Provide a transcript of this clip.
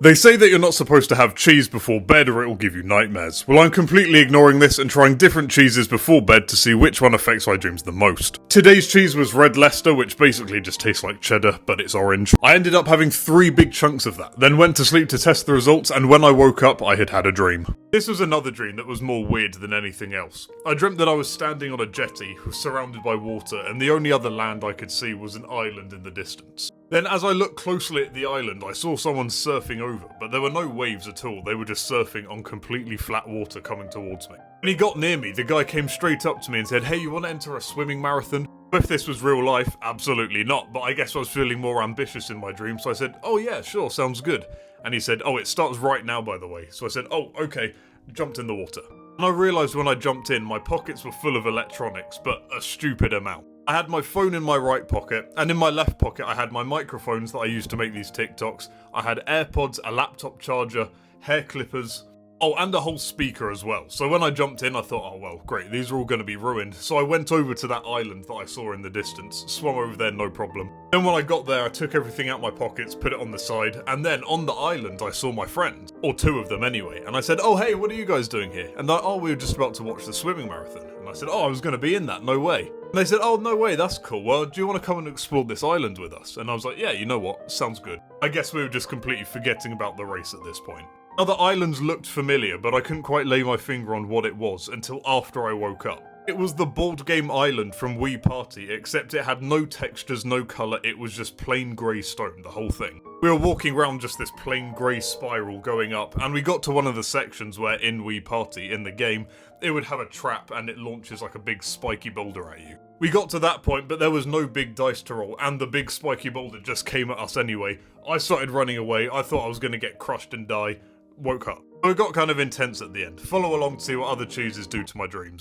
They say that you're not supposed to have cheese before bed or it will give you nightmares. Well, I'm completely ignoring this and trying different cheeses before bed to see which one affects my dreams the most. Today's cheese was Red Leicester, which basically just tastes like cheddar, but it's orange. I ended up having 3 big chunks of that, then went to sleep to test the results, and when I woke up, I had had a dream. This was another dream that was more weird than anything else. I dreamt that I was standing on a jetty, surrounded by water, and the only other land I could see was an island in the distance. Then as I looked closely at the island, I saw someone surfing over, but there were no waves at all, they were just surfing on completely flat water coming towards me. When he got near me, the guy came straight up to me and said, "Hey, you want to enter a swimming marathon?" If this was real life, absolutely not, but I guess I was feeling more ambitious in my dream, so I said, "Oh yeah, sure, sounds good." And he said, "Oh, it starts right now, by the way." So I said, "Oh, okay," jumped in the water. And I realised when I jumped in, my pockets were full of electronics, but a stupid amount. I had my phone in my right pocket, and in my left pocket I had my microphones that I used to make these TikToks. I had AirPods, a laptop charger, hair clippers, oh, and a whole speaker as well. So when I jumped in, I thought, oh well, great, these are all going to be ruined. So I went over to that island that I saw in the distance, swung over there, no problem. Then when I got there, I took everything out my pockets, put it on the side, and then on the island I saw my friends, or 2 of them anyway, and I said, "Oh hey, what are you guys doing here?" And they're, "Oh, we were just about to watch the swimming marathon." And I said, "Oh, I was going to be in that, no way." And they said, "Oh, no way, that's cool. Well, do you want to come and explore this island with us?" And I was like, "Yeah, you know what, sounds good." I guess we were just completely forgetting about the race at this point. Now the islands looked familiar, but I couldn't quite lay my finger on what it was until after I woke up. It was the Board Game Island from Wii Party, except it had no textures, no colour, it was just plain grey stone, the whole thing. We were walking around just this plain grey spiral going up, and we got to one of the sections where in Wii Party, in the game, it would have a trap and it launches like a big spiky boulder at you. We got to that point, but there was no big dice to roll, and the big spiky boulder just came at us anyway. I started running away, I thought I was going to get crushed and die, woke up. So it got kind of intense at the end. Follow along to see what other cheeses do to my dreams.